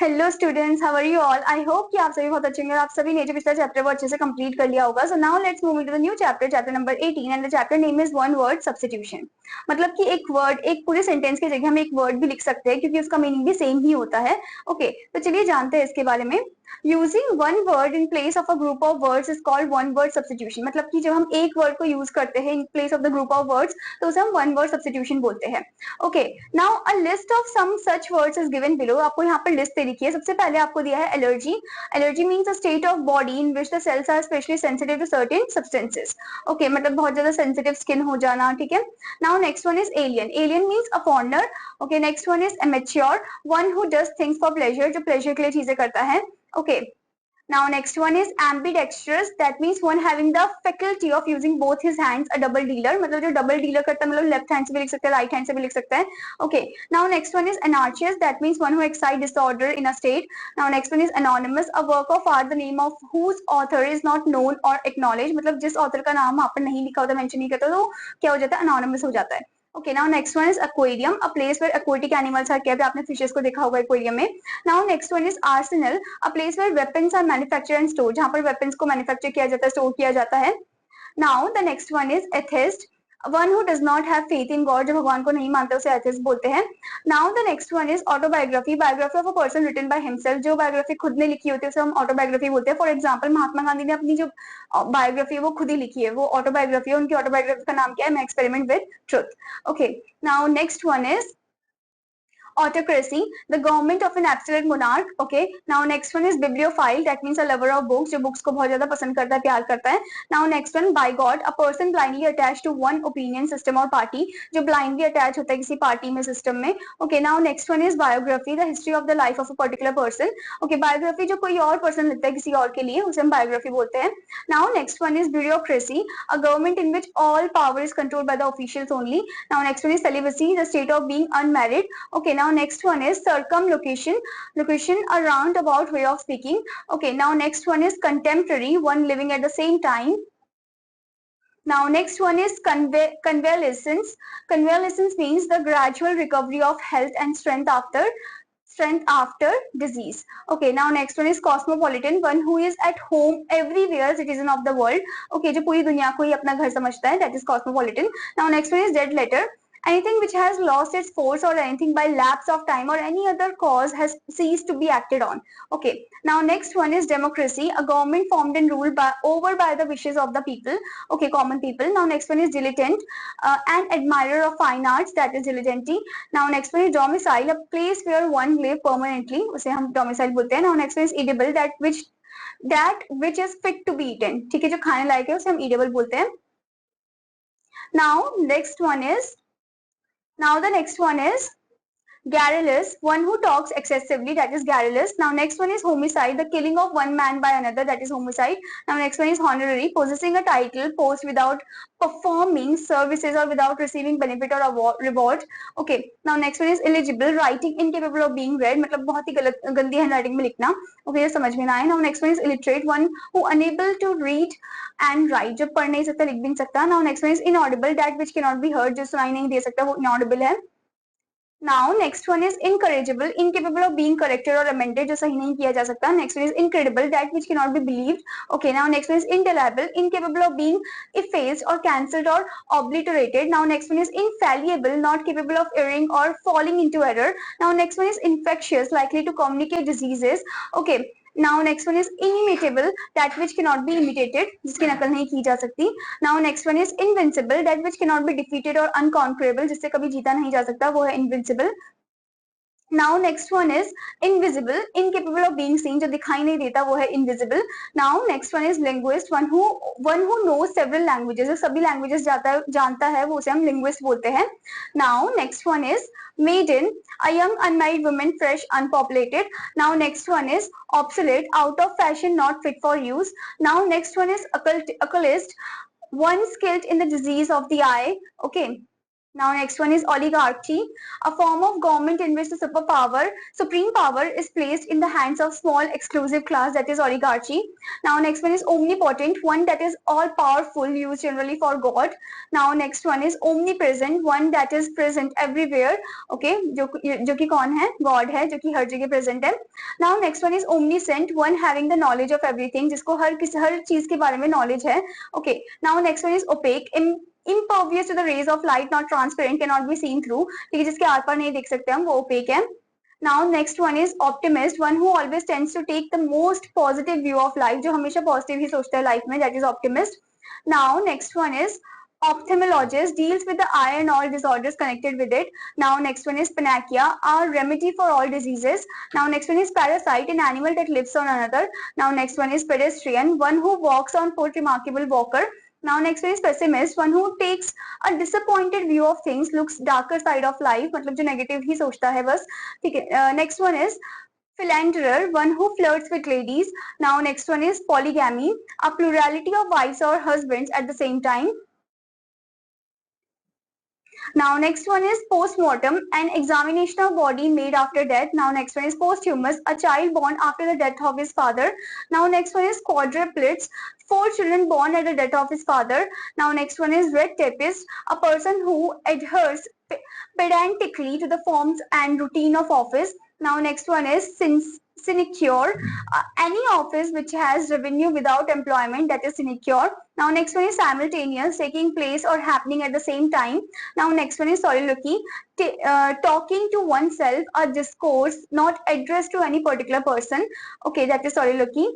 Hello students, how are you all? I hope कि आप सभी बहुत अच्छे होंगे और आप सभी ने जो पिछला चैप्टर वो अच्छे से कंप्लीट कर लिया होगा. So now let's move into the new chapter, chapter number 18, and the chapter name is one word substitution. मतलब कि एक वर्ड, एक पूरे सेंटेंस की जगह हम एक वर्ड भी लिख सकते हैं क्योंकि उसका मीनिंग भी सेम ही होता है. ओके, तो चलिए जानते हैं इसके बारे में. Using one word in place of a group of words is called one word substitution. मतलब कि जब हम एक वर्ड को यूज करते हैं in place of the group of words तो उसे हम वन वर्ड सब्स्टिट्यूशन बोलते हैं. Okay, now a list of some such words is given below. आपको यहाँ पर लिस्ट दे रखी है. सबसे पहले आपको दिया है allergy. Allergy means a state of body in which the cells are specially sensitive to certain substances. Okay, मतलब बहुत ज्यादा सेंसिटिव स्किन हो जाना. ठीक है. Now next one is alien. Alien means a foreigner. Okay, next one is amateur, one who does things for pleasure, जो pleasure के लिए चीजें करता है. Okay, now next one is ambidextrous. That means one having the faculty of using both his hands. A double dealer, मतलब जो double dealer करता है, मतलब left hand से भी लिख सकता है, right hand से भी लिख सकता है. Okay, now next one is anarchious. That means one who excites disorder in a state. Now next one is anonymous. A work of art the name of whose author is not known or acknowledged. मतलब जिस author का नाम वहाँ पर नहीं लिखा होता, mention नहीं करता, तो क्या हो जाता है? anonymous हो जाता है. Okay, now next one is aquarium, a place where aquatic animals are kept. आपने fishes को देखा होगा aquarium में. Now next one is arsenal, a place where weapons are manufactured and stored. जहाँ पर weapons को manufacture किया जाता है, store किया जाता है. Now the next one is atheist, one who does not have faith in God. जो भगवान को नहीं मानते उसे atheist बोलते हैं. Now the next one is autobiography, biography of a person written by himself. जो biography खुद ने लिखी होती है उसे हम autobiography बोलते हैं. For example, महात्मा गांधी ने अपनी जो बायोग्राफी है वो खुद ही लिखी है, वो ऑटोबायोग्राफी है. उनकी ऑटोबायोग्राफी का नाम क्या है? मैं experiment with truth. Okay, now next one is autocracy, the government of an absolute monarch. Okay, now next one is bibliophile. That means a lover of books, जो books को बहुत ज्यादा पसंद करता है, प्यार करता है. Now next one, bigot, a person blindly attached to one opinion, system और party, जो blindly attached होता है किसी party में, system में. Okay, now next one is biography, the history of the life of a particular person. Okay, biography जो कोई और person लिखता है किसी और के लिए, उसे हम biography बोलते हैं. Now next one is bureaucracy, a government in which all power is controlled by the officials only. Now next one is celibacy, the state of being unmarried. Okay, now next one is circumlocution, location, a roundabout way of speaking. Okay, now next one is contemporary, one living at the same time. Now next one is convalescence. Convalescence means the gradual recovery of health and strength after disease. Okay, now next one is cosmopolitan, one who is at home everywhere, citizen of the world. Okay, जो पूरी दुनिया को ही अपना घर समझता है, that is cosmopolitan. Now next one is dead letter, anything which has lost its force or anything by lapse of time or any other cause has ceased to be acted on. Okay, now next one is democracy, a government formed and ruled over by the wishes of the people. Okay, common people. Now next one is dilettante, an admirer of fine arts, that is dilettante. Now next one is domicile, a place where one live permanently, उसे हम domicile बोलते हैं. Now next one is edible, that which is fit to be eaten. ठीक है, जो खाने लायक है उसे हम edible बोलते हैं. Now the next one is garrulous, one who talks excessively, that is garrulous. Now next one is homicide, the killing of one man by another, that is homicide. Now next one is honorary, possessing a title, post without performing services or without receiving benefit or reward. Okay, now next one is illegible, writing incapable of being read, मतलब बहुत ही गलत गंदी handwriting में लिखना. Okay, ये समझ में ना आए. Now next one is illiterate, one who unable to read and write, जो पढ़ नहीं सकता, लिख भी नहीं सकता. Now next one is inaudible, that which cannot be heard, जो सुनाई नहीं दे सकता, वो inaudible है. Now next one is incorrigible, incapable of being corrected or amended, जो सही नहीं किया जा सकता. Next one is incredible, that which cannot be believed. Okay, now next one is indelible, incapable of being effaced or cancelled or obliterated. Now next one is infallible, not capable of erring or falling into error. Now next one is infectious, likely to communicate diseases. Okay, now next one is inimitable, that which cannot be imitated, जिसकी नकल नहीं की जा सकती. Now next one is invincible, that which cannot be defeated or unconquerable, जिससे कभी जीता नहीं जा सकता, वो है invincible. Now next one is invisible, incapable of being seen, जो दिखाई नहीं देता, वो है invisible. Now next one is linguist, one who knows several languages, जो सभी languages जानता है, वो उसे हम linguist बोलते हैं. Now next one is maiden, a young unmarried woman, fresh, unpopulated. Now next one is obsolete, out of fashion, not fit for use. Now next one is occultist, one skilled in the disease of the eye. Okay, Now next one is oligarchy, a form of government in which the supreme power is placed in the hands of small exclusive class, that is oligarchy. Now next one is omnipotent, one that is all powerful, used generally for God. Now next one is omnipresent, one that is present everywhere. Okay, जो कि कौन है? God है, जो कि हर जगह present है. Now next one is omniscient, one having the knowledge of everything, जिसको हर चीज के बारे में knowledge है. Okay, now next one is opaque, impervious to the rays of light, not transparent, cannot be seen through, ठीक है, जिसके आर पार नहीं देख सकते हम, वो opaque है. Now next one is optimist, one who always tends to take the most positive view of life, जो हमेशा positive ही सोचता है life में, that is optimist. Now next one is ophthalmologist, deals with the eye and all disorders connected with it. Now next one is panacea, a remedy for all diseases. Now next one is parasite, an animal that lives on another. Now next one is pedestrian, one who walks on foot, remarkable walker. Now next one is pessimist, one who takes a disappointed view of things, looks darker side of life, मतलब जो negative ही सोचता है बस, ठीक है. Next one is philanderer, one who flirts with ladies. Now next one is polygamy, a plurality of wives or husbands at the same time. Now next one is postmortem, an examination of body made after death. Now next one is posthumous, a child born after the death of his father. Now next one is quadruplets, 4 children born at the death of his father. Now next one is red tapist, a person who adheres pedantically to the forms and routine of office. Now next one is sinecure, any office which has revenue without employment, that is sinecure. Now next one is simultaneous, taking place or happening at the same time. Now next one is soliloquy, talking to oneself, a discourse not addressed to any particular person. Okay, that is soliloquy.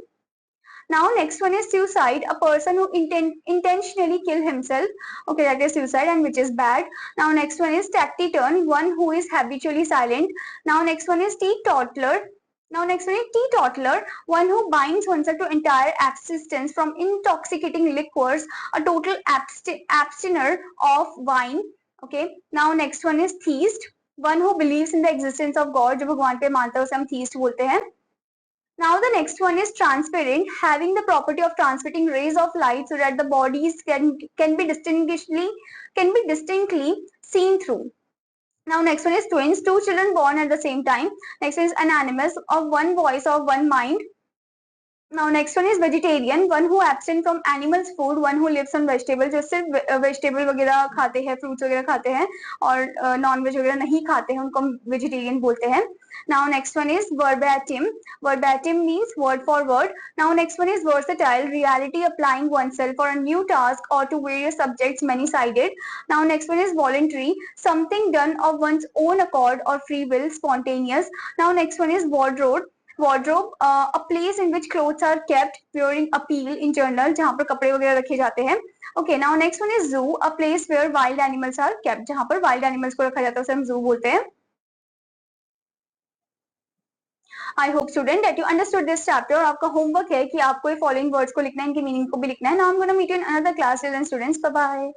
Now next one is suicide, a person who intentionally kill himself. Okay, that is suicide, and which is bad. Now next one is taciturn, one who is habitually silent. Now next one is teetotaler. Now next one is teetotaler, one who binds oneself to entire abstinence from intoxicating liquors, a total abstainer of wine. Okay. Now next one is theist, one who believes in the existence of God, जो भगवान पे मानता है उसे हम theist बोलते हैं. Now the next one is transparent, having the property of transmitting rays of light so that the bodies can be distinctly seen through. Now next one is twins, 2 children born at the same time. Next one is anonymous, of one voice of one mind. Now next one is vegetarian, one who abstain from animals food, one who lives on vegetables, जो सिर्फ vegetable वगैरह खाते हैं, fruits वगैरह खाते हैं और non-veg वगैरह नहीं खाते हैं, उनको हम vegetarian बोलते हैं. Now next one is verbatim. Verbatim means word for word. Now next one is versatile, reality applying oneself for a new task or to various subjects, many-sided. Now next one is voluntary, something done of one's own accord or free will, spontaneous. Now next one is wardrobe, a place in which clothes are kept wearing appeal in general, जहाँ पर कपड़े वगैरह रखे जाते हैं. Okay, now next one is zoo, a place where wild animals are kept, जहाँ पर wild animals को रखा जाता है उसे हम zoo बोलते हैं. I hope student that you understood this chapter. और आपका homework है कि आपको ये following words को लिखना है, इनकी meaning को भी लिखना है. Now I'm going to meet you in another class, students. Bye bye.